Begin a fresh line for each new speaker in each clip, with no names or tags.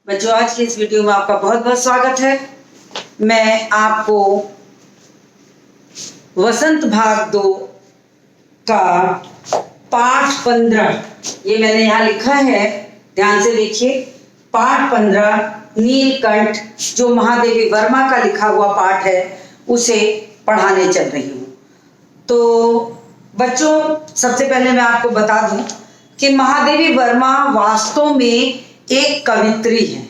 बच्चों, आज की इस वीडियो में आपका बहुत बहुत स्वागत है। मैं आपको वसंत भाग 2 का पाठ 15, ये मैंने यहाँ लिखा है, ध्यान से देखिए। पाठ 15 नीलकंठ, जो महादेवी वर्मा का लिखा हुआ पाठ है, उसे पढ़ाने चल रही हूँ। तो बच्चों, सबसे पहले मैं आपको बता दूं कि महादेवी वर्मा वास्तव में एक कवित्री है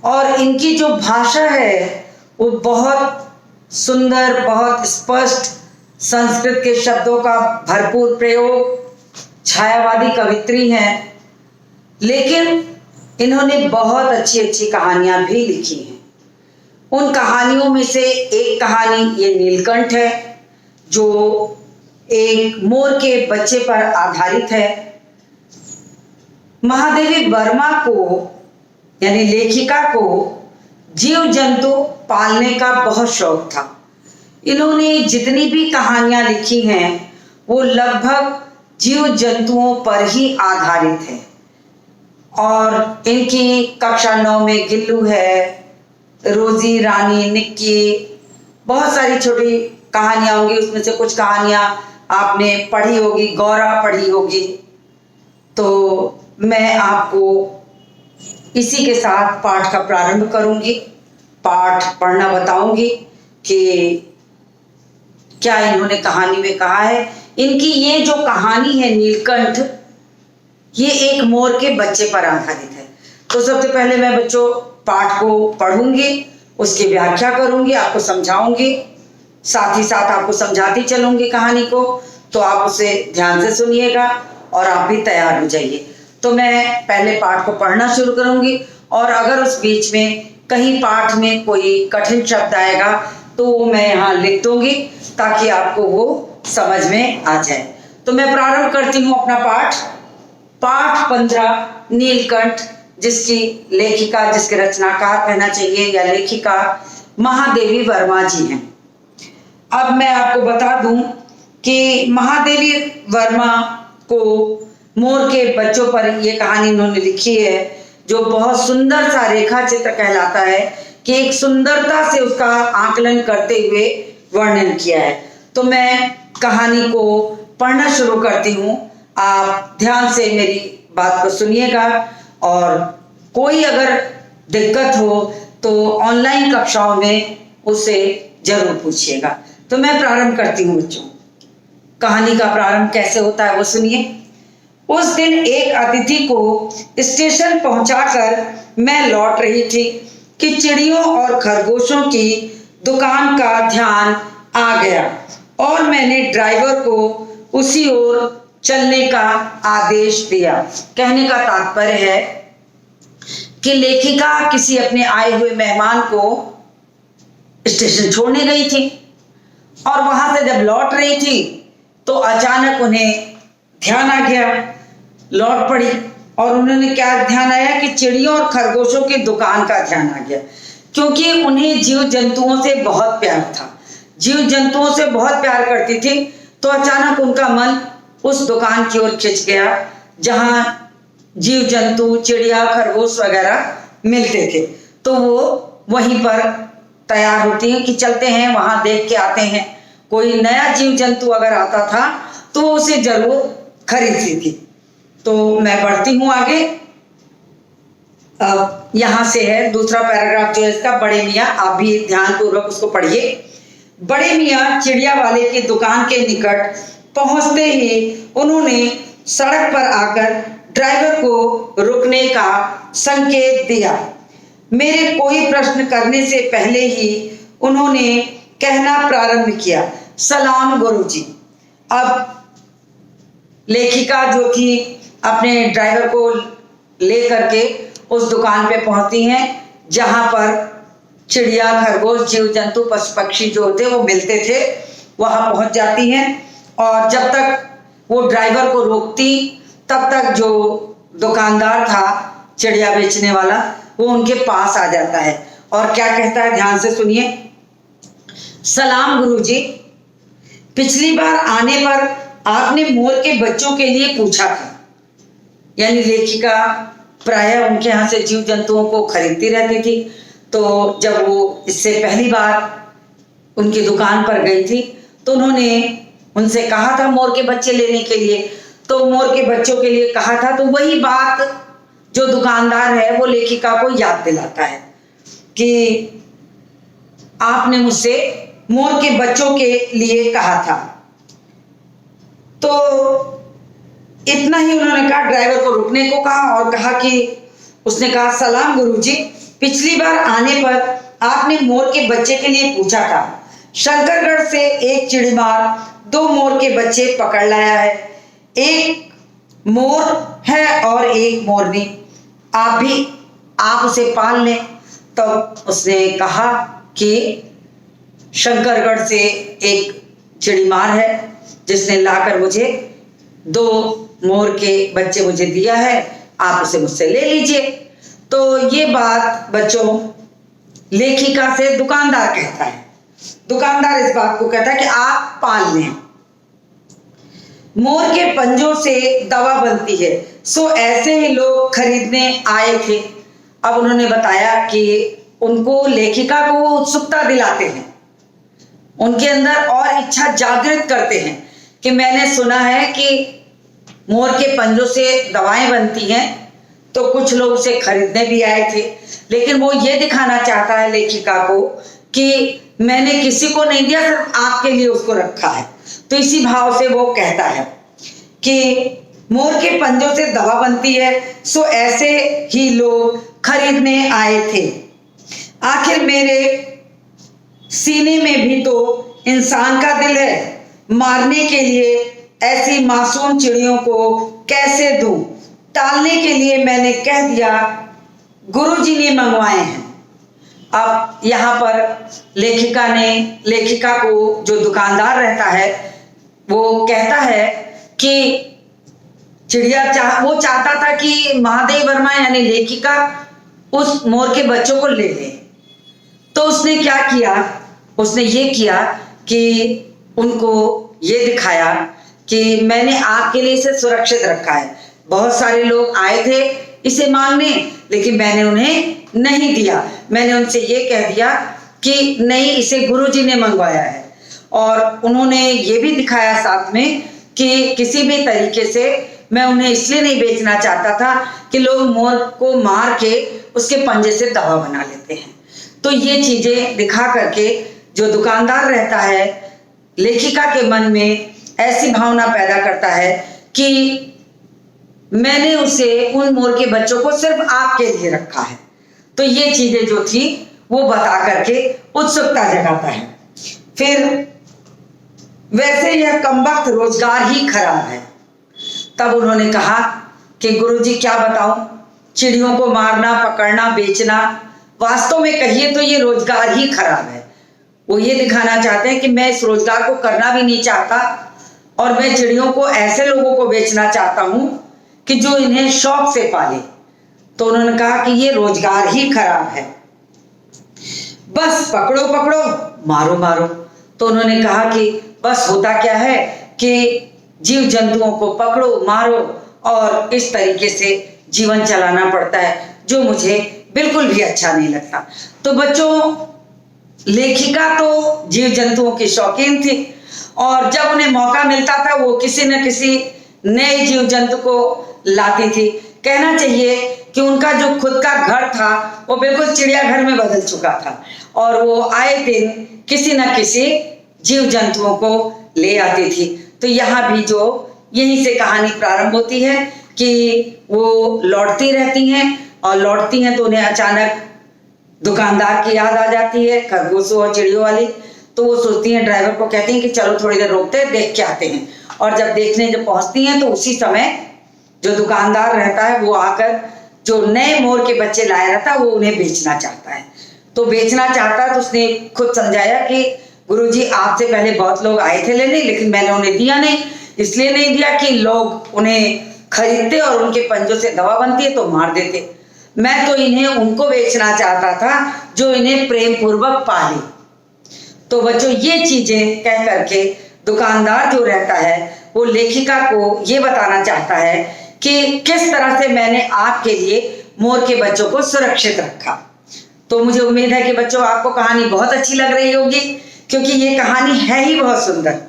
और इनकी जो भाषा है वो बहुत सुंदर, बहुत स्पष्ट, संस्कृत के शब्दों का भरपूर प्रयोग, छायावादी कवित्री हैं। लेकिन इन्होंने बहुत अच्छी अच्छी कहानियां भी लिखी हैं। उन कहानियों में से एक कहानी ये नीलकंठ है, जो एक मोर के बच्चे पर आधारित है। महादेवी वर्मा को यानी लेखिका को जीव जंतु पालने का बहुत शौक था। इन्होंने जितनी भी कहानियां लिखी हैं वो लगभग जीव जंतुओं पर ही आधारित है। और इनकी कक्षा 9 में गिल्लू है, रोजी रानी, निक्की, बहुत सारी छोटी कहानियां होंगी। उसमें से कुछ कहानियां आपने पढ़ी होगी, गौरा पढ़ी होगी। तो मैं आपको इसी के साथ पाठ का प्रारंभ करूंगी, पाठ पढ़ना बताऊंगी कि क्या इन्होंने कहानी में कहा है। इनकी ये जो कहानी है नीलकंठ, ये एक मोर के बच्चे पर आधारित है। तो सबसे पहले मैं बच्चों पाठ को पढ़ूंगी, उसकी व्याख्या करूंगी, आपको समझाऊंगी, साथ ही साथ आपको समझाती चलूंगी कहानी को। तो आप उसे ध्यान से सुनिएगा और आप भी तैयार हो जाइए। तो मैं पहले पाठ को पढ़ना शुरू करूंगी और अगर उस बीच में कहीं पाठ में कोई कठिन शब्द आएगा तो वो मैं यहाँ लिख दूंगी ताकि आपको वो समझ में आ जाए। तो मैं प्रारंभ करती हूँ अपना पाठ 15 नीलकंठ, जिसकी लेखिका, जिसके रचनाकार कहना चाहिए या लेखिका महादेवी वर्मा जी हैं। अब मैं आपको बता दूं कि महादेवी वर्मा को मोर के बच्चों पर ये कहानी इन्होंने लिखी है, जो बहुत सुंदर सा रेखा चित्र कहलाता है कि एक सुंदरता से उसका आकलन करते हुए वर्णन किया है। तो मैं कहानी को पढ़ना शुरू करती हूँ। आप ध्यान से मेरी बात को सुनिएगा और कोई अगर दिक्कत हो तो ऑनलाइन कक्षाओं में उसे जरूर पूछिएगा। तो मैं प्रारंभ करती हूँ बच्चों। कहानी का प्रारंभ कैसे होता है वो सुनिए। उस दिन एक अतिथि को स्टेशन पहुंचाकर मैं लौट रही थी कि चिड़ियों और खरगोशों की दुकान का ध्यान आ गया और मैंने ड्राइवर को उसी ओर चलने का आदेश दिया। कहने का तात्पर्य है कि लेखिका किसी अपने आए हुए मेहमान को स्टेशन छोड़ने गई थी और वहां से जब लौट रही थी तो अचानक उन्हें ध्यान आ गया, लौट पड़ी और उन्होंने क्या ध्यान आया कि चिड़ियों और खरगोशों की दुकान का ध्यान आ गया, क्योंकि उन्हें जीव जंतुओं से बहुत प्यार था, जीव जंतुओं से बहुत प्यार करती थी। तो अचानक उनका मन उस दुकान की ओर खिंच गया जहां जीव जंतु, चिड़िया, खरगोश वगैरह मिलते थे। तो वो वहीं पर तैयार होती हैं कि चलते हैं, वहां देख के आते हैं। कोई नया जीव जंतु अगर आता था तो उसे जरूर खरीदती थी। तो मैं बढ़ती हूं आगे। अब यहां से है दूसरा पैराग्राफ जो है इसका, बड़े मियाँ। आप भी ध्यानपूर्वक उसको पढ़िए। बड़े मियाँ चिड़िया वाले की दुकान के निकट पहुंचते ही उन्होंने सड़क पर आकर ड्राइवर को रुकने का संकेत दिया। मेरे कोई प्रश्न करने से पहले ही उन्होंने कहना प्रारंभ किया, सलाम गुरुजी। अब लेखिका जो थी अपने ड्राइवर को लेकर के उस दुकान पे पहुंचती हैं जहां पर चिड़िया, खरगोश, जीव जंतु, पशु पक्षी जो होते वो मिलते थे। वहां पहुंच जाती हैं और जब तक वो ड्राइवर को रोकती तब तक जो दुकानदार था, चिड़िया बेचने वाला, वो उनके पास आ जाता है और क्या कहता है, ध्यान से सुनिए। सलाम गुरुजी, पिछली बार आने पर आपने मोर के बच्चों के लिए पूछा था। यानी लेखिका प्रायः उनके यहाँ से जीव जंतुओं को खरीदती रहती थी। तो जब वो इससे पहली बार उनकी दुकान पर गई थी तो उन्होंने उनसे कहा था मोर के बच्चे लेने के लिए। तो मोर के बच्चों के लिए कहा था, तो वही बात जो दुकानदार है वो लेखिका को याद दिलाता है कि आपने मुझसे मोर के बच्चों के लिए कहा था। तो इतना ही उन्होंने कहा, ड्राइवर को रुकने को कहा और कहा कि उसने कहा, सलाम गुरुजी, पिछली बार आने पर आपने मोर के बच्चे के लिए पूछा था। शंकरगढ़ से एक चिड़ीमार 2 मोर के बच्चे पकड़ लाया है। एक मोर है और एक मोरनी, आप उसे पाल लें। तब उसने कहा कि शंकरगढ़ से एक चिड़ीमार है जिसने लाकर मुझे 2 मोर के बच्चे मुझे दिया है, आप उसे मुझसे ले लीजिए। तो ये बात बच्चों लेखिका से दुकानदार कहता है। दुकानदार इस बात को कहता है कि आप पाल लें। मोर के पंजों से दवा बनती है, सो ऐसे ही लोग खरीदने आए थे। अब उन्होंने बताया कि उनको लेखिका को वो उत्सुकता दिलाते हैं, उनके अंदर और इच्छा जागृत करते हैं कि मैंने सुना है कि मोर के पंजों से दवाएं बनती हैं। तो कुछ लोग उसे खरीदने भी आए थे, लेकिन वो ये दिखाना चाहता है लेखिका को कि मैंने किसी को नहीं दिया, सिर्फ आपके लिए उसको रखा है। तो इसी भाव से वो कहता है कि मोर के पंजों से दवा बनती है, सो ऐसे ही लोग खरीदने आए थे। आखिर मेरे सीने में भी तो इंसान का दिल है, मारने के लिए ऐसी मासूम चिड़ियों को कैसे दूं? टालने के लिए मैंने कह दिया, गुरुजी ने मंगवाए हैं। अब यहाँ पर लेखिका को जो दुकानदार रहता है वो कहता है कि वो चाहता था कि महादेव वर्मा यानी लेखिका उस मोर के बच्चों को ले ले। तो उसने क्या किया, उसने ये किया कि उनको ये दिखाया कि मैंने आपके लिए इसे सुरक्षित रखा है। बहुत सारे लोग आए थे इसे मांगने, लेकिन मैंने उन्हें नहीं दिया। मैंने उनसे ये कह दिया कि नहीं, इसे गुरुजी ने मंगवाया है। और उन्होंने ये भी दिखाया साथ में कि किसी भी तरीके से मैं उन्हें इसलिए नहीं बेचना चाहता था कि लोग मोर को मार के उसके पंजे से दवा बना लेते हैं। तो ये चीजें दिखा करके जो दुकानदार रहता है लेखिका के मन में ऐसी भावना पैदा करता है कि मैंने उसे उन मोर के बच्चों को सिर्फ आपके लिए रखा है। तो ये चीजें जो थी वो बता करके उत्सुकता जगाता है। फिर वैसे यह कमबख्त रोजगार ही खराब है। तब उन्होंने कहा कि गुरुजी क्या बताऊं, चिड़ियों को मारना, पकड़ना, बेचना, वास्तव में कहिए तो ये रोजगार ही खराब है। वो ये दिखाना चाहते हैं कि मैं इस रोजगार को करना भी नहीं चाहता और मैं चिड़ियों को ऐसे लोगों को बेचना चाहता हूं कि जो इन्हें शौक से पाले। तो उन्होंने कहा कि ये रोजगार ही खराब है, बस पकड़ो पकड़ो, मारो मारो। तो उन्होंने कहा कि बस होता क्या है कि जीव जंतुओं को पकड़ो मारो और इस तरीके से जीवन चलाना पड़ता है, जो मुझे बिल्कुल भी अच्छा नहीं लगता। तो बच्चों लेखिका तो जीव जंतुओं की शौकीन थी और जब उन्हें मौका मिलता था वो किसी न किसी नए जीव जंतु को लाती थी। कहना चाहिए कि उनका जो खुद का घर था वो बिल्कुल चिड़ियाघर में बदल चुका था और वो आए दिन किसी न किसी जीव जंतुओं को ले आती थी। तो यहाँ भी जो यहीं से कहानी प्रारंभ होती है कि वो लौटती रहती हैं और लौटती हैं तो उन्हें अचानक दुकानदार की याद आ जाती है, खरगोशों और चिड़ियों वाली। तो वो सोचती हैं, ड्राइवर को कहती हैं कि चलो थोड़ी देर रोकते हैं, देख के आते हैं। और जब पहुंचती हैं तो उसी समय जो दुकानदार रहता है वो आकर जो नए मोर के बच्चे लाया रहता है वो उन्हें बेचना चाहता है। तो बेचना चाहता है तो उसने खुद समझाया कि गुरुजी आपसे पहले बहुत लोग आए थे लेने, लेकिन मैंने उन्हें दिया नहीं। इसलिए नहीं दिया कि लोग उन्हें खरीदते और उनके पंजों से दवा बनती है तो मार देते। मैं तो इन्हें उनको बेचना चाहता था जो इन्हें प्रेम पूर्वक पाले। तो बच्चों ये चीजें कह करके दुकानदार जो रहता है वो लेखिका को ये बताना चाहता है कि किस तरह से मैंने आपके लिए मोर के बच्चों को सुरक्षित रखा। तो मुझे उम्मीद है कि बच्चों आपको कहानी बहुत अच्छी लग रही होगी, क्योंकि ये कहानी है ही बहुत सुंदर।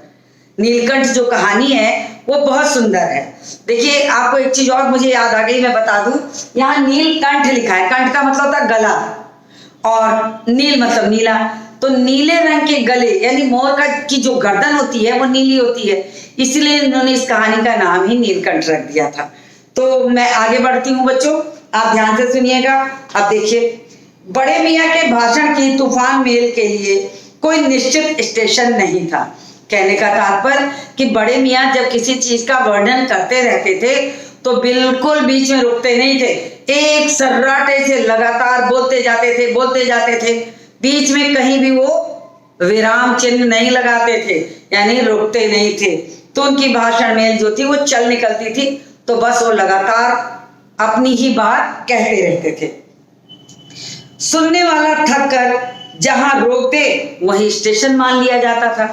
नीलकंठ जो कहानी है वो बहुत सुंदर है। देखिए आपको एक चीज और मुझे याद आ गई, मैं बता दूं, यहाँ नीलकंठ लिखा है। कंठ का मतलब होता है गला, और नील मतलब नीला। तो नीले रंग के गले यानी मोर का की जो गर्दन होती है वो नीली होती है, इसलिए इन्होंने इस कहानी का नाम ही नीलकंठ रख दिया था। तो मैं आगे बढ़ती हूँ बच्चों, आप ध्यान से सुनिएगा। अब देखिए, बड़े मियाँ के भाषण की तूफान मेल के लिए कोई निश्चित स्टेशन नहीं था। कहने का तात्पर्य कि बड़े मियाँ जब किसी चीज का वर्णन करते रहते थे तो बिल्कुल बीच में रुकते नहीं थे, एक सर्राटे से लगातार बोलते जाते थे, बीच में कहीं भी वो विराम चिन्ह नहीं लगाते थे, यानी रुकते नहीं थे। तो उनकी भाषण मेल जो थी वो चल निकलती थी, तो बस वो लगातार अपनी ही बात कहते रहते थे। सुनने वाला थक कर जहां रोकते वहीं स्टेशन मान लिया जाता था।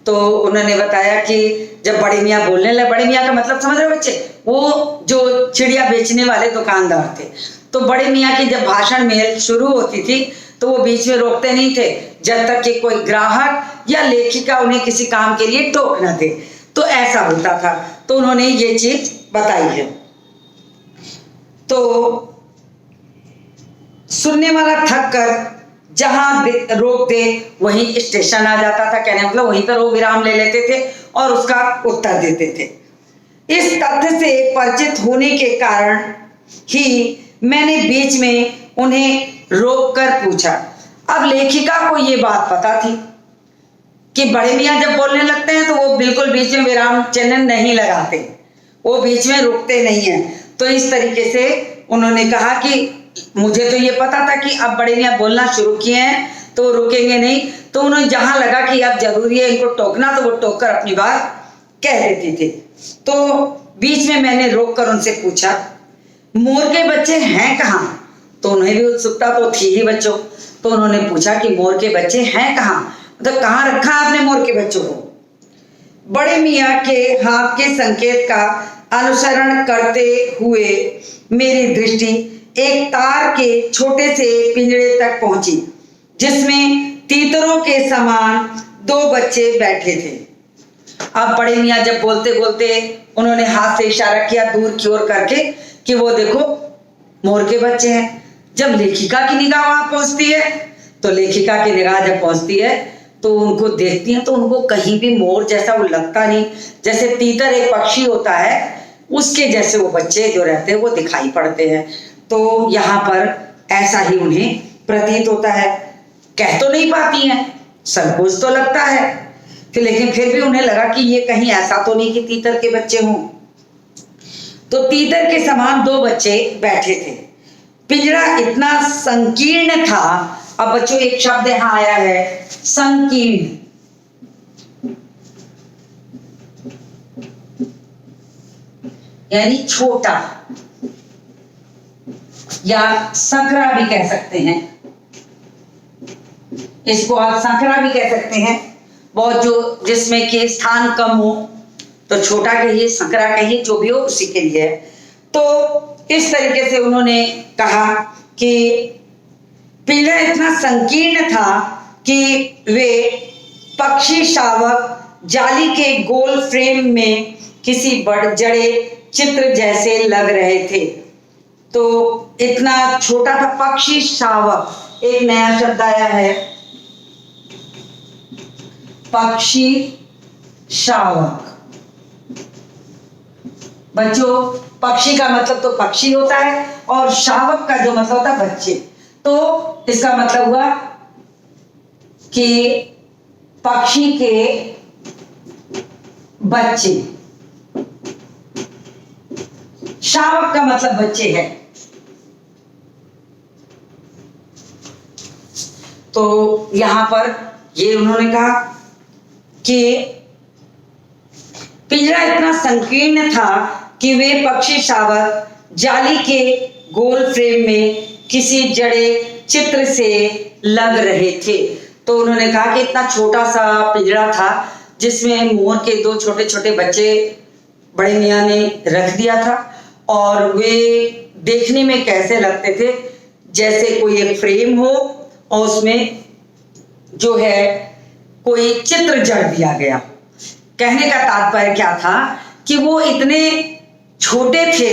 तो उन्होंने बताया कि जब बड़े मियाँ बोलने लगे, बड़े मियाँ का मतलब समझ रहे हो बच्चे, वो जो चिड़िया बेचने वाले दुकानदार थे। तो बड़े मियाँ की जब भाषण मेल शुरू होती थी तो वो बीच में रोकते नहीं थे जब तक कि कोई ग्राहक या लेखिका उन्हें किसी काम के लिए टोक न दे। तो ऐसा होता था, तो उन्होंने ये चीज बताई है। तो सुनने वाला थक कर जहां रोक दे वहीं स्टेशन आ जाता था, कहने मतलब वहीं पर वो विराम ले लेते थे और उसका उत्तर देते थे। इस तथ्य से परिचित होने के कारण ही मैंने बीच में उन्हें रोक कर पूछा। अब लेखिका को ये बात पता थी कि बड़े मियाँ जब बोलने लगते हैं तो वो बिल्कुल बीच में विराम चिन्ह नहीं लगाते, वो बीच में रुकते नहीं है। तो इस तरीके से उन्होंने कहा कि मुझे तो ये पता था कि अब बड़े मियाँ बोलना शुरू किए हैं तो रुकेंगे नहीं। तो उन्हें जहां लगा कि अब जरूरी है इनको टोकना, तो वो टोक कर अपनी बात कह देती थी। तो बीच में मैंने रोक कर उनसे पूछा, मोर के बच्चे हैं कहाँ? तो उन्हें भी उत्सुकता तो थी ही बच्चों। तो उन्होंने पूछा कि मोर के बच्चे हैं कहाँ, मतलब कहाँ रखा आपने मोर के बच्चों को? बड़े मियाँ के हाथ के संकेत का अनुसरण करते हुए मेरी दृष्टि एक तार के छोटे से पिंजरे तक पहुंची, जिसमें तीतरों के समान 2 बच्चे बैठे थे। अब बड़े मियाँ जब बोलते बोलते उन्होंने हाथ से इशारा किया दूर की ओर करके कि वो देखो मोर के बच्चे हैं। जब लेखिका की निगाह वहां पहुंचती है, तो लेखिका की निगाह जब पहुंचती है तो उनको देखती है तो उनको कहीं भी मोर जैसा वो लगता नहीं। जैसे तीतर एक पक्षी होता है उसके जैसे वो बच्चे जो रहते हैं वो दिखाई पड़ते हैं। तो यहाँ पर ऐसा ही उन्हें प्रतीत होता है। कह तो नहीं पाती हैं, संकोच तो लगता है कि, लेकिन फिर भी उन्हें लगा कि ये कहीं ऐसा तो नहीं कि तीतर के बच्चे हों। तो तीतर के समान 2 बच्चे बैठे थे। पिंजरा इतना संकीर्ण था। अब बच्चों एक शब्द यहां आया है, संकीर्ण। यानी छोटा, या संकरा भी कह सकते हैं इसको, आप संकरा भी कह सकते हैं। बहुत जो जिसमें कि स्थान कम हो तो छोटा कहिए, संकरा कहिए, जो भी हो उसी के लिए। तो इस तरीके से उन्होंने कहा कि पिंजरा इतना संकीर्ण था कि वे पक्षी शावक जाली के गोल फ्रेम में किसी जड़े चित्र जैसे लग रहे थे। तो इतना छोटा था। पक्षी शावक एक नया शब्द आया है, पक्षी शावक। बच्चों पक्षी का मतलब तो पक्षी होता है और शावक का जो मतलब होता है बच्चे। तो इसका मतलब हुआ कि पक्षी के बच्चे, शावक का मतलब बच्चे है। तो यहां पर ये उन्होंने कहा कि पिंजरा इतना संकीर्ण था कि वे पक्षी शावक जाली के गोल फ्रेम में किसी जड़े चित्र से लग रहे थे। तो उन्होंने कहा कि इतना छोटा सा पिंजरा था जिसमें मोर के 2 छोटे छोटे बच्चे बड़े मियाँ ने रख दिया था, और वे देखने में कैसे लगते थे, जैसे कोई एक फ्रेम हो और उसमें जो है कोई चित्र जड़ दिया गया। कहने का तात्पर्य क्या था कि वो इतने छोटे थे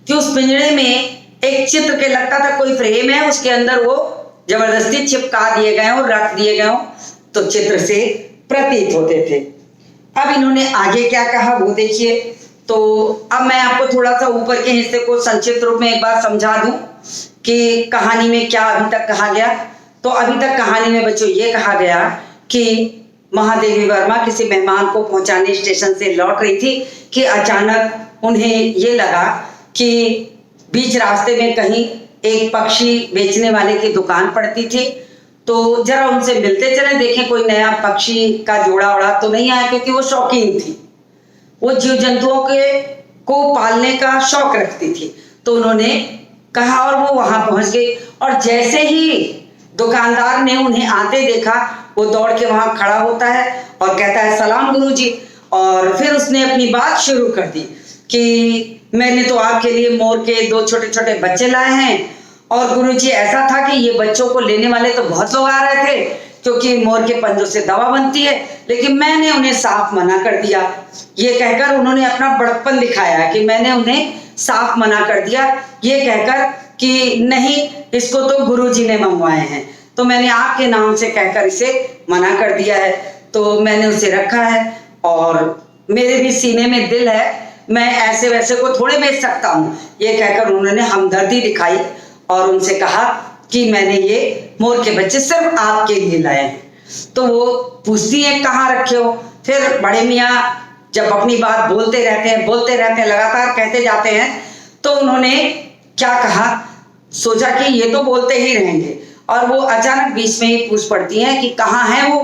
कि उस पिंजरे में एक चित्र के लगता था कोई फ्रेम है, उसके अंदर वो जबरदस्ती चिपका दिए गए हो, रख दिए गए हो, तो चित्र से प्रतीत होते थे। अब इन्होंने आगे क्या कहा वो देखिए। तो अब मैं आपको थोड़ा सा ऊपर के हिस्से को संक्षिप्त रूप में एक बार समझा दूं कि कहानी में क्या अभी तक कहा गया। तो अभी तक कहानी में बच्चों ये कहा गया कि महादेवी वर्मा किसी मेहमान को पहुंचाने स्टेशन से लौट रही थी कि अचानक उन्हें ये लगा कि बीच रास्ते में कहीं एक पक्षी बेचने वाले की दुकान पड़ती थी, तो जरा उनसे मिलते चले, देखें कोई नया पक्षी का जोड़ा ओड़ा तो नहीं आया, क्योंकि वो शौकीन थी, वो जीव जंतुओं के को पालने का शौक रखती थी। तो उन्होंने कहा और वो वहां पहुंच गई, और जैसे ही दुकानदार ने उन्हें आते देखा, वो दौड़ के वहां खड़ा होता है और कहता है सलाम गुरुजी। और फिर उसने अपनी बात शुरू कर दी कि मैंने तो आपके लिए मोर के 2 छोटे छोटे बच्चे लाए हैं, और गुरुजी ऐसा था कि ये बच्चों को लेने वाले तो बहुत लोग आ रहे थे, क्योंकि मोर के पंजों से दवा बनती है, लेकिन मैंने उन्हें साफ मना कर दिया। ये कहकर उन्होंने अपना बड़प्पन दिखाया कि मैंने उन्हें साफ मना कर दिया, ये कहकर कि नहीं, इसको तो गुरुजी ने मंगवाए हैं, तो मैंने आपके नाम से कहकर इसे मना कर दिया है, तो मैंने उसे रखा है, और मेरे भी सीने में दिल है, मैं ऐसे वैसे को थोड़े बेच सकता हूँ। ये कहकर उन्होंने हमदर्दी दिखाई और उनसे कहा कि मैंने ये मोर के बच्चे सिर्फ आपके लिए लाए हैं। तो वो पूछती है कहाँ रखे हो। फिर बड़े मियाँ जब अपनी बात बोलते रहते हैं, लगातार कहते जाते हैं, तो उन्होंने क्या कहा, सोचा कि ये तो बोलते ही रहेंगे, और वो अचानक बीच में ही पूछ पड़ती हैं कि कहाँ हैं वो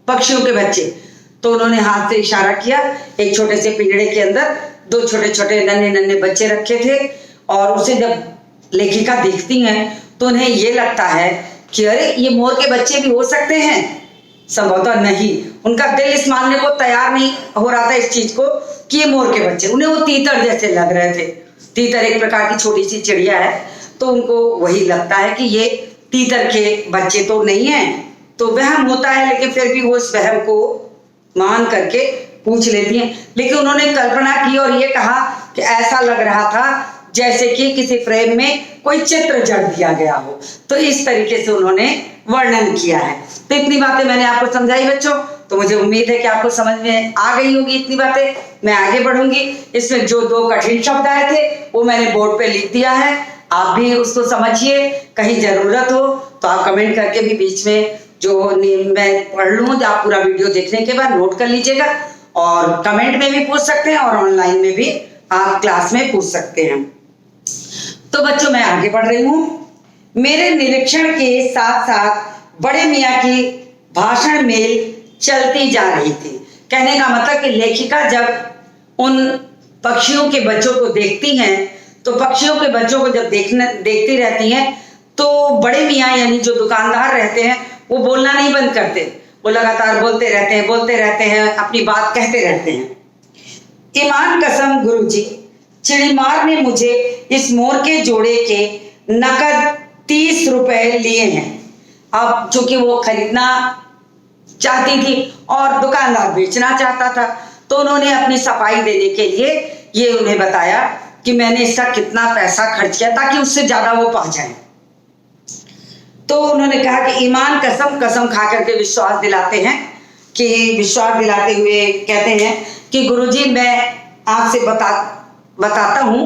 पक्षियों के बच्चे। तो उन्होंने हाथ से इशारा किया, एक छोटे से पिंजरे के अंदर 2 छोटे छोटे नन्हे नन्हे बच्चे रखे थे, और उसे जब लेखिका देखती हैं तो उन्हें ये लगता है कि अरे ये मोर के बच्चे भी हो सकते हैं। संभवतः नहीं, उनका दिल इस मानने को तैयार नहीं हो रहा था इस चीज को कि ये मोर के बच्चे, उन्हें वो तीतर जैसे लग रहे थे। तीतर एक प्रकार की छोटी सी चिड़िया है, तो उनको वही लगता है कि ये तीतर के बच्चे तो नहीं है। तो वहम होता है, लेकिन फिर भी वो उस वहम को मान करके पूछ लेती हैं। लेकिन उन्होंने कल्पना की और ये कहा कि ऐसा लग रहा था जैसे कि किसी फ्रेम में कोई चित्र जड़ दिया गया हो। तो इस तरीके से उन्होंने वर्णन किया है। तो इतनी बातें मैंने आपको समझाई बच्चों, तो मुझे उम्मीद है कि आपको समझ में आ गई होगी इतनी बातें। मैं आगे बढ़ूंगी। इसमें जो 2 कठिन शब्द आए थे वो मैंने बोर्ड पे लिख दिया है, आप भी उसको समझिए। कहीं जरूरत हो तो आप कमेंट करके भी बीच में जो मैं पढ़ लूँ, आप पूरा वीडियो देखने के बाद नोट कर लीजिएगा, और कमेंट में भी पूछ सकते हैं और ऑनलाइन में भी आप क्लास में पूछ सकते हैं। तो बच्चों मैं आगे बढ़ रही हूँ। मेरे निरीक्षण के साथ साथ बड़े मियाँ की भाषण मेल चलती जा रही थी। कहने का मतलब कि लेखिका जब उन पक्षियों के बच्चों को देखती हैं, तो पक्षियों के बच्चों को जब देखती रहती हैं, तो बड़े मियाँ यानी जो दुकानदार रहते हैं वो बोलना नहीं बंद करते, वो लगातार बोलते रहते हैं, अपनी बात कहते रहते हैं। ईमान कसम गुरुजी, चिड़ीमार ने मुझे इस मोर के जोड़े के नकद 30 रुपए लिए हैं। अब चूंकि वो खरीदना चाहती थी और दुकानदार बेचना चाहता था, तो उन्होंने अपनी सफाई देने के लिए ये उन्हें बताया कि मैंने इसका कितना पैसा खर्च किया ताकि उससे ज्यादा वो पा जाए। तो उन्होंने कहा कि ईमान कसम, कसम खा करके विश्वास दिलाते हैं, कि विश्वास दिलाते हुए कहते हैं कि गुरुजी मैं आपसे बताता हूँ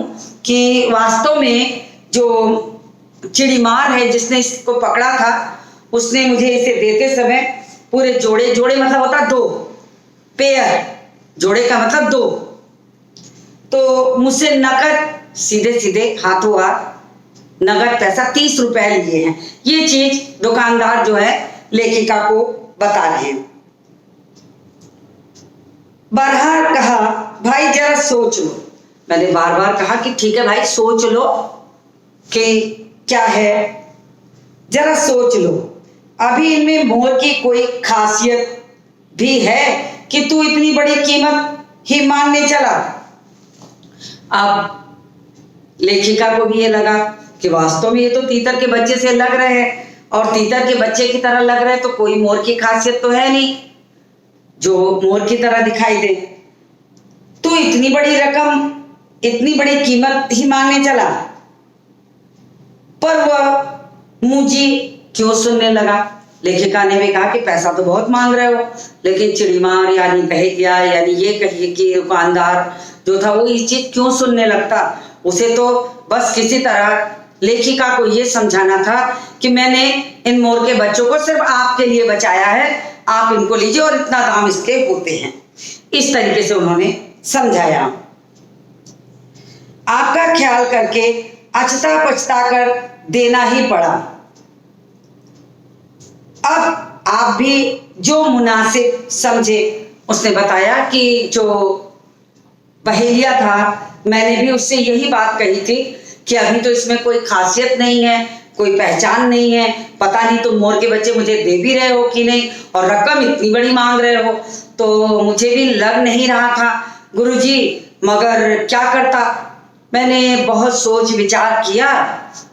कि वास्तव में जो चिड़ीमार है जिसने इसको पकड़ा था, उसने मुझे इसे देते समय पूरे जोड़े मतलब होता 2 पेयर, जोड़े का मतलब 2, तो मुझसे नकद सीधे हाथों हाथ नगद पैसा 30 रुपए लिए हैं। ये चीज दुकानदार जो है लेखिका को बता रहे हैं। बारहा कहा भाई जरा सोच लो। मैंने बार बार कहा कि ठीक है भाई सोच लो कि क्या है, जरा सोच लो, अभी इनमें मोर की कोई खासियत भी है कि तू इतनी बड़ी कीमत ही मानने चला। अब लेखिका को भी ये लगा कि वास्तव में ये तो तीतर के बच्चे से लग रहे हैं, और तीतर के बच्चे की तरह लग रहे हैं तो कोई मोर की खासियत तो है नहीं जो मोर की तरह दिखाई दे। तो इतनी बड़ी रकम, इतनी बड़ी कीमत ही मांगने चला, पर वह मुझी क्यों सुनने लगा। लेखिका ने भी कहा कि पैसा तो बहुत मांग रहे हो, लेकिन चिड़ीमार यानी बहेलिया यानी ये कहिए कि दुकानदार जो था वो इस चीज क्यों सुनने लगता। उसे तो बस किसी तरह लेखिका को ये समझाना था कि मैंने इन मोर के बच्चों को सिर्फ आपके लिए बचाया है, आप इनको लीजिए और इतना दाम इसके होते हैं। इस तरीके से उन्होंने समझाया। आपका ख्याल करके अचता पछता कर देना ही पड़ा। अब आप भी जो मुनासिब समझे। उसने बताया कि जो बहेलिया था, मैंने भी उससे यही बात कही थी कि अभी तो इसमें कोई खासियत नहीं है, कोई पहचान नहीं है, पता नहीं तुम मोर के बच्चे मुझे दे भी रहे हो कि नहीं, और रकम इतनी बड़ी मांग रहे हो। तो मुझे भी लग नहीं रहा था गुरुजी, मगर क्या करता, मैंने बहुत सोच विचार किया।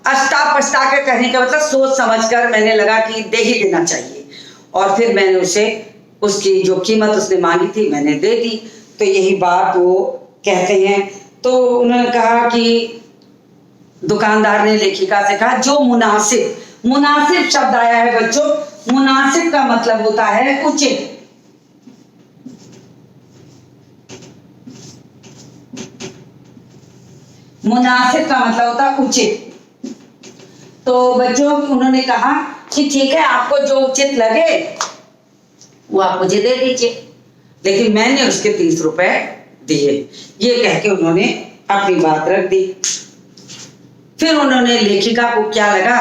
अष्टा पछता के कहने का मतलब सोच समझकर मैंने लगा कि दे ही देना चाहिए, और फिर मैंने उसे उसकी जो कीमत उसने मांगी थी मैंने दे दी। तो यही बात वो कहते हैं। तो उन्होंने कहा कि दुकानदार ने लेखिका से कहा जो मुनासिब, मुनासिब शब्द आया है बच्चों, मुनासिब का मतलब होता है उचित। मुनासिब का मतलब होता है उचित। तो बच्चों उन्होंने कहा कि ठीक है, आपको जो उचित लगे वो आप मुझे दे दीजिए, लेकिन मैंने उसके 30 रुपए दिए। ये कह के उन्होंने अपनी बात रख दी। फिर उन्होंने लेखिका को क्या लगा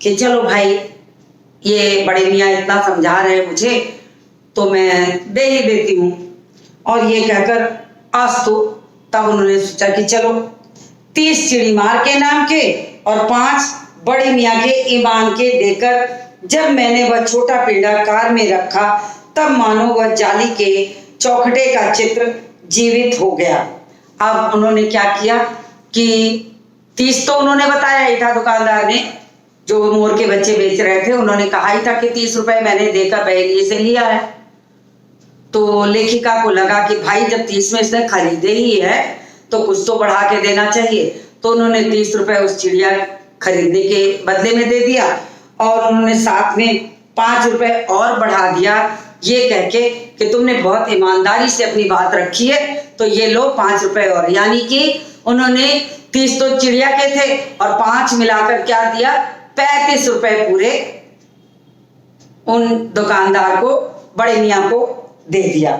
कि चलो भाई, ये बड़े मियाँ इतना समझा रहे मुझे तो मैं दे ही देती हूँ, और ये कहकर आज तो तब उन्होंने सोचा कि चलो 30 चिड़ीमार के नाम के और 5 बड़े मियाँ के ईमान के देकर जब मैंने वह छोटा पेड़ा कार में रखा, तब मानो वह जाली के चौखटे का चित्र जीवित हो गया। अब उन्होंने क्या किया कि 30 तो उन्होंने बताया ही था, दुकानदार ने जो मोर के बच्चे बेच रहे थे उन्होंने कहा ही था कि 30 रुपए मैंने देकर बहेलिए से लिया है। तो लेखिका को लगा कि भाई जब 30 में इसने खरीदे ही है तो कुछ तो बढ़ा के देना चाहिए। तो उन्होंने 30 रुपए उस चिड़िया खरीदने के बदले में दे दिया, और उन्होंने साथ में 5 रुपए और बढ़ा दिया, ये कह के कि तुमने बहुत ईमानदारी से अपनी बात रखी है तो ये लो 5 रुपए और। यानी कि उन्होंने 30 तो चिड़िया के थे और 5 मिलाकर क्या दिया, 35 रुपए पूरे उन दुकानदार को, बड़े मियाँ को दे दिया।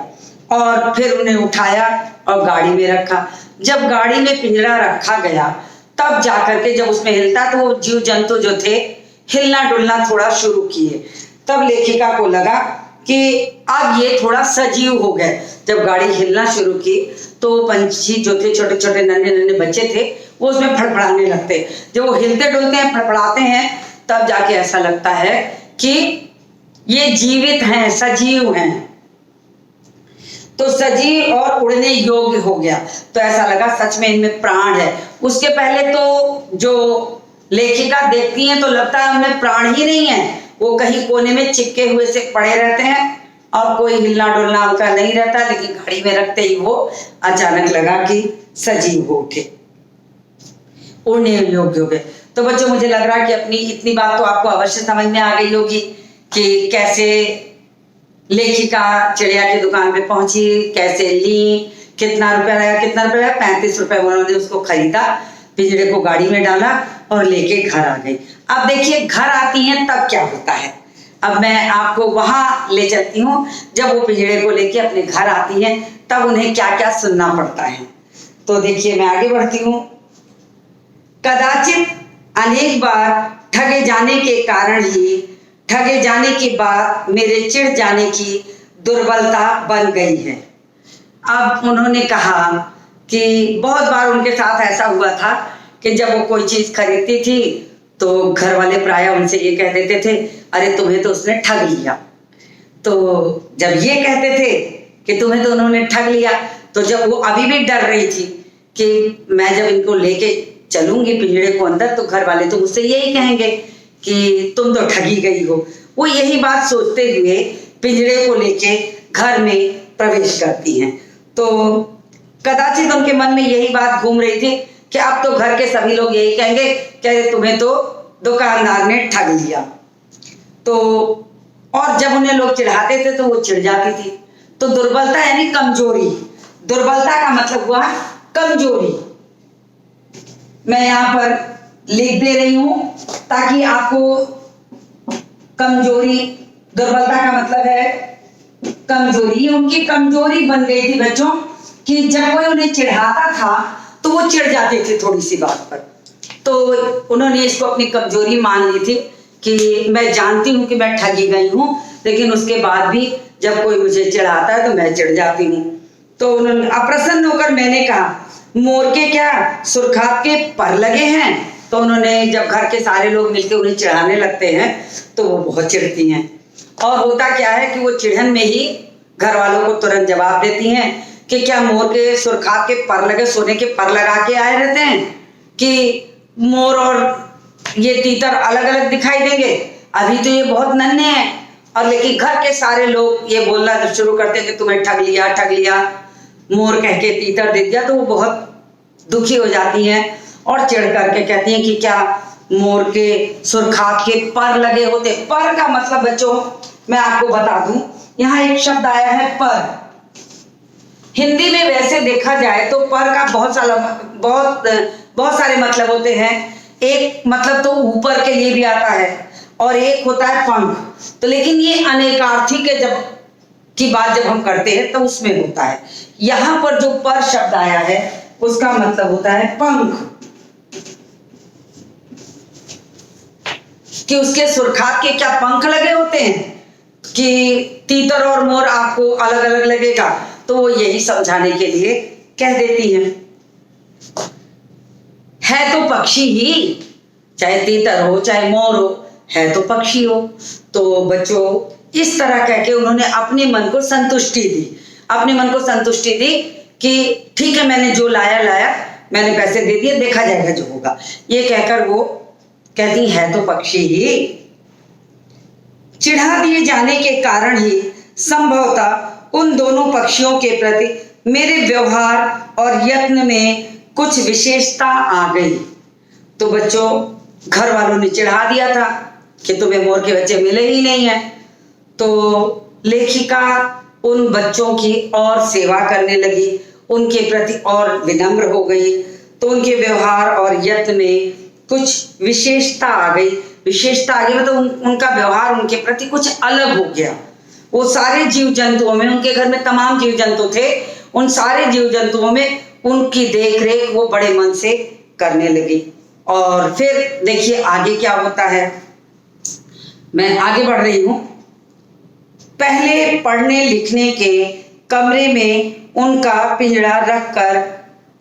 और फिर उन्हें उठाया और गाड़ी में रखा। जब गाड़ी में पिंजरा रखा गया तब जाकर के जब उसमें हिलता तो वो जीव जंतु जो थे हिलना डुलना थोड़ा शुरू किए। तब लेखिका को लगा कि अब ये थोड़ा सजीव हो गए। जब गाड़ी हिलना शुरू की तो पंछी जो थे, छोटे छोटे नन्हे नन्हे बच्चे थे, वो उसमें फड़फड़ाने लगते। जब वो हिलते डुलते हैं, फड़फड़ाते हैं, तब जाके ऐसा लगता है कि ये जीवित हैं, सजीव हैं। तो सजीव और उड़ने योग्य हो गया। तो ऐसा लगा सच में इनमें प्राण है। उसके पहले तो जो लेखिका देखती हैं तो लगता है उनमें प्राण ही नहीं है, वो कहीं कोने में चिपके हुए से पड़े रहते हैं और कोई हिलना डुलना उनका नहीं रहता। लेकिन घड़ी में रखते ही वो अचानक लगा कि सजीव हो उठे, उड़ने योग्य हो गए। तो बच्चों मुझे लग रहा है कि अपनी इतनी बात तो आपको अवश्य समझ में आ गई होगी कि कैसे लेखिका चिड़िया की दुकान पे पहुंची, कैसे ली, कितना रुपया लगा, 35 रुपए उन्होंने उसको खरीदा, पिंजरे को गाड़ी में डाला और लेके घर आ गई। अब देखिए घर आती हैं तब क्या होता है। अब मैं आपको वहां ले चलती हूँ जब वो पिंजरे को लेके अपने घर आती हैं, तब उन्हें क्या क्या सुनना पड़ता है। तो देखिए मैं आगे बढ़ती हूँ। कदाचित अनेक बार ठगे जाने के कारण ही, ठगे जाने के बाद मेरे चिढ़ जाने की दुर्बलता बन गई है। अब उन्होंने कहा कि बहुत बार उनके साथ ऐसा हुआ था कि जब वो कोई चीज खरीदती थी तो घर वाले प्राय उनसे ये कह देते थे, अरे तुम्हें तो उसने ठग लिया। तो जब ये कहते थे कि तुम्हें तो उन्होंने ठग लिया, तो जब वो अभी भी डर रही थी कि मैं जब इनको लेके चलूंगी पिंजड़े को अंदर तो घर वाले तो मुझसे यही कहेंगे कि तुम तो ठगी गई हो। वो यही बात सोचते हुए पिंजड़े को लेके घर में प्रवेश करती हैं। तो कदाचित उनके मन में यही बात घूम रही थी कि अब तो घर के सभी लोग यही कहेंगे कि तुम्हें तो दुकानदार ने ठग लिया। तो और जब उन्हें लोग चिढ़ाते थे तो वो चिढ़ जाती थी। तो दुर्बलता यानी कमजोरी, दुर्बलता का मतलब हुआ कमजोरी। मैं यहाँ पर लिख दे रही हूं ताकि आपको कमजोरी, दुर्बलता का मतलब है कमजोरी। उनकी कमजोरी बन गई थी बच्चों कि जब कोई उन्हें चिढ़ाता था तो वो चिढ़ जाते थे थोड़ी सी बात पर। तो उन्होंने इसको अपनी कमजोरी मान ली थी कि मैं जानती हूं कि मैं ठगी गई हूं, लेकिन उसके बाद भी जब कोई मुझे चिढ़ाता है तो मैं चिढ़ जाती हूँ। तो उन्होंने अप्रसन्न होकर मैंने कहा, मोर के क्या सुरखाब के पर लगे हैं? तो उन्होंने, जब घर के सारे लोग मिलकर उन्हें चिढ़ाने लगते हैं तो वो बहुत चिढ़ती हैं। और होता क्या है कि वो चिढ़न में ही घर वालों को तुरंत जवाब देती हैं कि क्या मोर के सुरखाब के पर लगे, सोने के पर लगा के आए रहते हैं कि मोर और ये तीतर अलग अलग दिखाई देंगे? अभी तो ये बहुत नन्हे हैं। और लेकिन घर के सारे लोग ये बोलना जब शुरू करते हैं कि तुम्हें ठग लिया, ठग लिया, मोर कह के तीतर दे दिया, तो वो बहुत दुखी हो जाती हैं और चिढ़ करके कहती हैं कि क्या मोर के सुरखाब के पर लगे होते। पर का मतलब बच्चों मैं आपको बता दूं, यहाँ एक शब्द आया है पर। हिंदी में वैसे देखा जाए तो पर का बहुत सारे मतलब होते हैं। एक मतलब तो ऊपर के लिए भी आता है और एक होता है पंख। तो लेकिन ये अनेकार्थी के की बात जब हम करते हैं तो उसमें होता है। यहां पर जो पर शब्द आया है उसका मतलब होता है पंख, कि उसके सुरखाब के क्या पंख लगे होते हैं कि तीतर और मोर आपको अलग अलग लगेगा। तो वो यही समझाने के लिए कह देती हैं। है तो पक्षी ही, चाहे तीतर हो चाहे मोर हो, है तो पक्षी हो। तो बच्चों इस तरह कह के उन्होंने अपने मन को संतुष्टि दी, अपने मन को संतुष्टि दी कि ठीक है, मैंने जो लाया, मैंने पैसे दे दिए, देखा जाएगा जो होगा। ये कहकर वो कहती है तो पक्षी ही। चिढ़ा दिए जाने के कारण ही संभवतः उन दोनों पक्षियों के प्रति मेरे व्यवहार और यत्न में कुछ विशेषता आ गई। तो बच्चों घर वालों ने चिढ़ा दिया था कि तुम्हें मोर के बच्चे मिले ही नहीं है। तो लेखिका उन बच्चों की और सेवा करने लगी, उनके प्रति और विनम्र हो गई। तो उनके व्यवहार और यत्न में कुछ विशेषता आ गई। विशेषता आ गई मतलब उनका व्यवहार उनके प्रति कुछ अलग हो गया। वो सारे जीव जंतुओं में, उनके घर में तमाम जीव जंतु थे, उन सारे जीव जंतुओं में उनकी देख रेख वो बड़े मन से करने लगी। और फिर देखिए आगे क्या होता है। मैं आगे बढ़ रही हूं। पहले पढ़ने लिखने के कमरे में उनका पिंजड़ा रखकर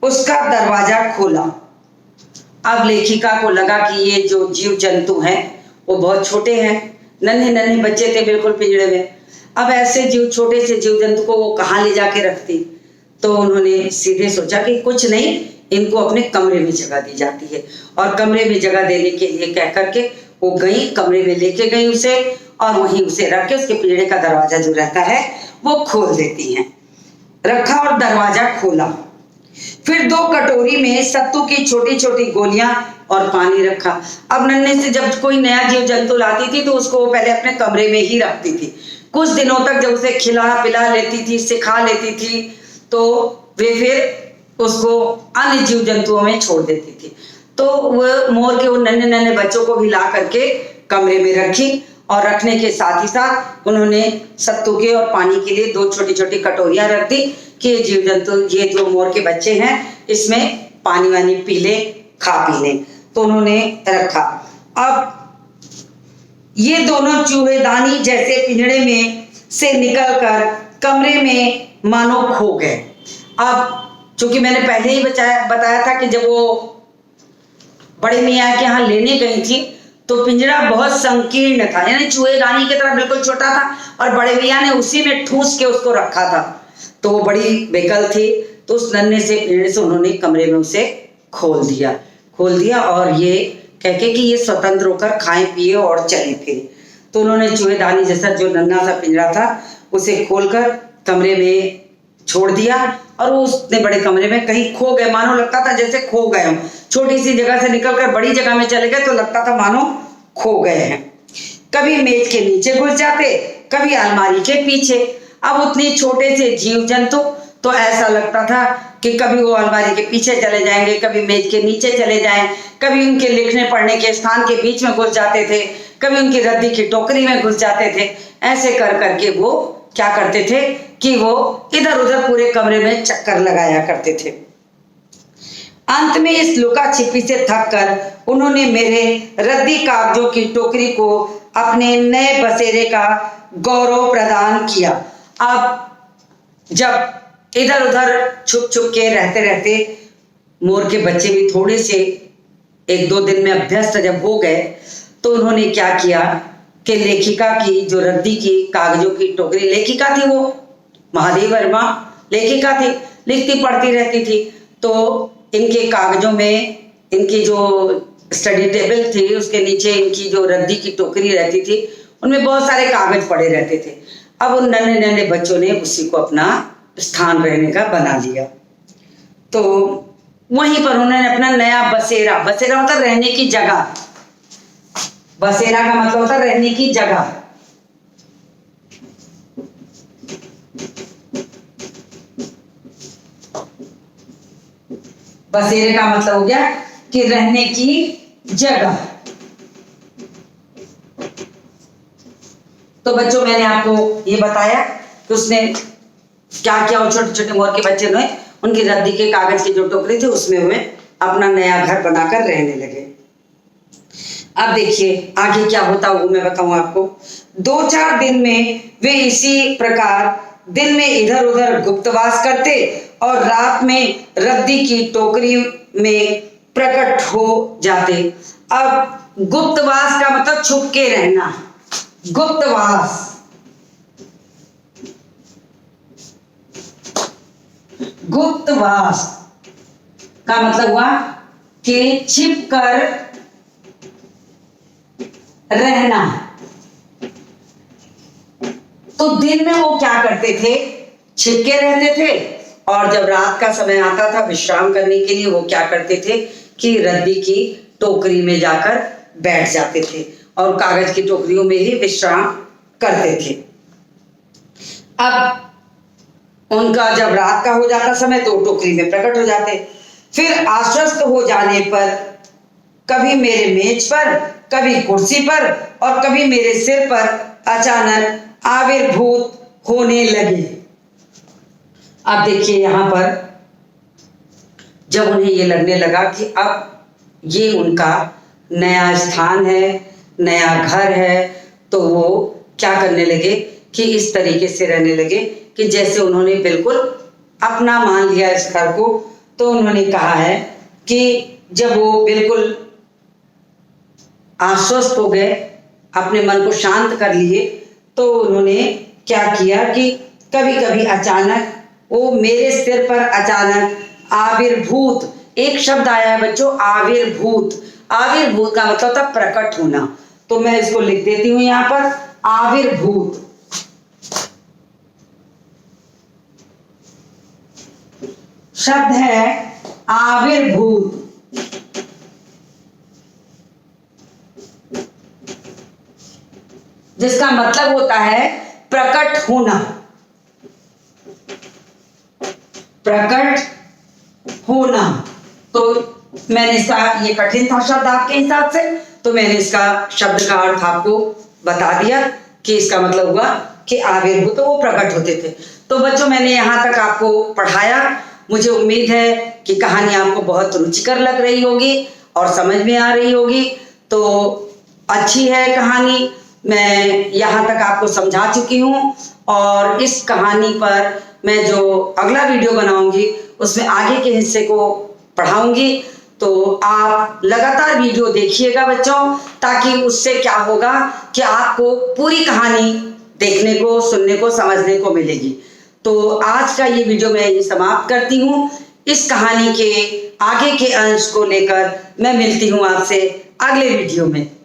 उसका दरवाजा खोला। अब लेखिका को लगा कि ये जो जीव जंतु हैं वो बहुत छोटे हैं, नन्हे नन्हे बच्चे थे बिल्कुल पिंजड़े में। अब ऐसे जीव, छोटे से जीव जंतु को वो कहाँ ले जाके रखती। तो उन्होंने सीधे सोचा कि कुछ नहीं, इनको अपने कमरे में जगह दी जाती है। और कमरे में जगह देने के लिए कह करके वो गई, कमरे में लेके गई उसे, और वहीं उसे रख के उसके पिंजड़े का दरवाजा जो रहता है वो खोल देती हैं। रखा और दरवाजा खोला। फिर 2 कटोरी में सत्तू की छोटी छोटी गोलियां और पानी रखा। अब नन्हे से जब कोई नया जीव जंतु लाती थी तो उसको वो पहले अपने कमरे में ही रखती थी। कुछ दिनों तक जब उसे खिला पिला लेती थी, सिखा लेती थी, तो वे फिर उसको अन्य जीव जंतुओं में छोड़ देती थी। तो वो मोर के उन नन्हे नन्हे बच्चों को भी ला करके कमरे में रखी, और रखने के साथ ही साथ उन्होंने सत्तू के और पानी के लिए 2 छोटी छोटी कटोरियां रख दी कि जीव जंतु, ये जो मोर के बच्चे हैं, इसमें पानी वानी पी ले, खा पी ले। तो उन्होंने रखा। अब ये दोनों चूहेदानी जैसे पिंजड़े में से निकलकर कमरे में मानो खो गए। अब चूंकि मैंने पहले ही बताया था कि जब वो बड़े मियाँ के यहाँ लेने गई थी तो पिंजरा बहुत संकीर्ण था, यानी चूहेदानी की तरह बिल्कुल छोटा था, और बड़े मियाँ ने उसी में ठूस के उसको रखा था। तो वो बड़ी बेकल थी। तो उस नन्हे से पिंजरे से उन्होंने कमरे में उसे खोल दिया। खोल दिया और ये कह के कि ये स्वतंत्र होकर खाएं पिए और चले फिरे। तो उन्होंने चूहेदानी जैसा जो नन्हा सा पिंजरा था उसे खोलकर कमरे में छोड़ दिया और वो उतने बड़े कमरे में कहीं खो गए, मानो लगता था जैसे खो गए हों। छोटी सी जगह से निकलकर बड़ी जगह में चले गए तो लगता था मानो खो गए हैं। कभी मेज के नीचे घुस जाते, कभी अलमारी के पीछे। अब उतने छोटे से जीव जंतु तो ऐसा लगता था कि कभी वो अलमारी के पीछे चले जाएंगे, कभी मेज के नीचे चले जाएं, कभी उनके लिखने पढ़ने के स्थान के बीच में घुस जाते थे, कभी उनकी रद्दी की टोकरी में घुस जाते थे। ऐसे कर करके वो क्या करते थे कि वो इधर उधर पूरे कमरे में चक्कर लगाया करते थे। अंत में इस लुका छिपी से थक कर उन्होंने मेरे रद्दी कागजों की टोकरी को अपने नए बसेरे का गौरव प्रदान किया। अब जब इधर उधर छुप छुप के रहते रहते मोर के बच्चे भी थोड़े से 1-2 दिन में अभ्यस्त जब हो गए तो उन्होंने क्या किया कि लेखिका की जो रद्दी की कागजों की टोकरी, लेखिका थी वो महादेव वर्मा लेखिका थी, लिखती पढ़ती रहती थी, तो इनके कागजों में इनकी जो स्टडी टेबल थी उसके नीचे इनकी जो रद्दी की टोकरी रहती थी उनमें बहुत सारे कागज पड़े रहते थे। अब उन नन्हे नन्हे बच्चों ने उसी को अपना स्थान रहने का बना लिया। तो वहीं पर उन्होंने अपना नया बसेरा, बसेरा मतलब रहने की जगह, बसेरा का मतलब होता है रहने की जगह। बसेरे का मतलब हो गया कि रहने की जगह। तो बच्चों मैंने आपको ये बताया कि उसने क्या किया, और छोटे छोटे मोर के बच्चे ने उनकी रद्दी के कागज की जो टोकरी थी उसमें वे अपना नया घर बनाकर रहने लगे। अब देखिए आगे क्या होता है वो मैं बताऊं आपको। 2-4 दिन में वे इसी प्रकार दिन में इधर उधर गुप्तवास करते और रात में रद्दी की टोकरी में प्रकट हो जाते। अब गुप्तवास का मतलब छुप के रहना। गुप्तवास, गुप्तवास का मतलब हुआ कि छिप कर रहना। तो दिन में वो क्या करते थे, छिपके रहते थे, और जब रात का समय आता था विश्राम करने के लिए वो क्या करते थे कि रद्दी की टोकरी में जाकर बैठ जाते थे और कागज की टोकरियों में ही विश्राम करते थे। अब उनका जब रात का हो जाता समय तो टोकरी में प्रकट हो जाते। फिर आश्वस्त हो जाने पर कभी मेरे मेज पर, कभी कुर्सी पर और कभी मेरे सिर पर अचानक आविर्भूत होने लगे। अब देखिए यहां पर जब उन्हें ये लगने लगा कि अब ये उनका नया स्थान है, नया घर है, तो वो क्या करने लगे कि इस तरीके से रहने लगे कि जैसे उन्होंने बिल्कुल अपना मान लिया इस घर को। तो उन्होंने कहा है कि जब वो बिल्कुल आश्वस्त हो गए, अपने मन को शांत कर लिए, तो उन्होंने क्या किया कि कभी कभी अचानक वो मेरे सिर पर अचानक आविर्भूत, एक शब्द आया है बच्चों, आविर्भूत। आविर्भूत का मतलब होता प्रकट होना। तो मैं इसको लिख देती हूं यहां पर, आविर्भूत। शब्द है आविर्भूत। जिसका मतलब होता है प्रकट होना, प्रकट होना। तो मैंने इसका, ये कठिन था शब्द आपके हिसाब से, तो मैंने इसका शब्द का अर्थ आपको बता दिया कि इसका मतलब हुआ कि आविर्भूत, तो वो प्रकट होते थे। तो बच्चों मैंने यहाँ तक आपको पढ़ाया। मुझे उम्मीद है कि कहानी आपको बहुत रुचिकर लग रही होगी और समझ में आ रही होगी। तो अच्छी है कहानी, मैं यहाँ तक आपको समझा चुकी हूँ, और इस कहानी पर मैं जो अगला वीडियो बनाऊंगी उसमें आगे के हिस्से को पढ़ाऊंगी। तो आप लगातार वीडियो देखिएगा बच्चों, ताकि उससे क्या होगा कि आपको पूरी कहानी देखने को, सुनने को, समझने को मिलेगी। तो आज का ये वीडियो मैं यही समाप्त करती हूँ। इस कहानी के आगे के अंश को लेकर मैं मिलती हूँ आपसे अगले वीडियो में।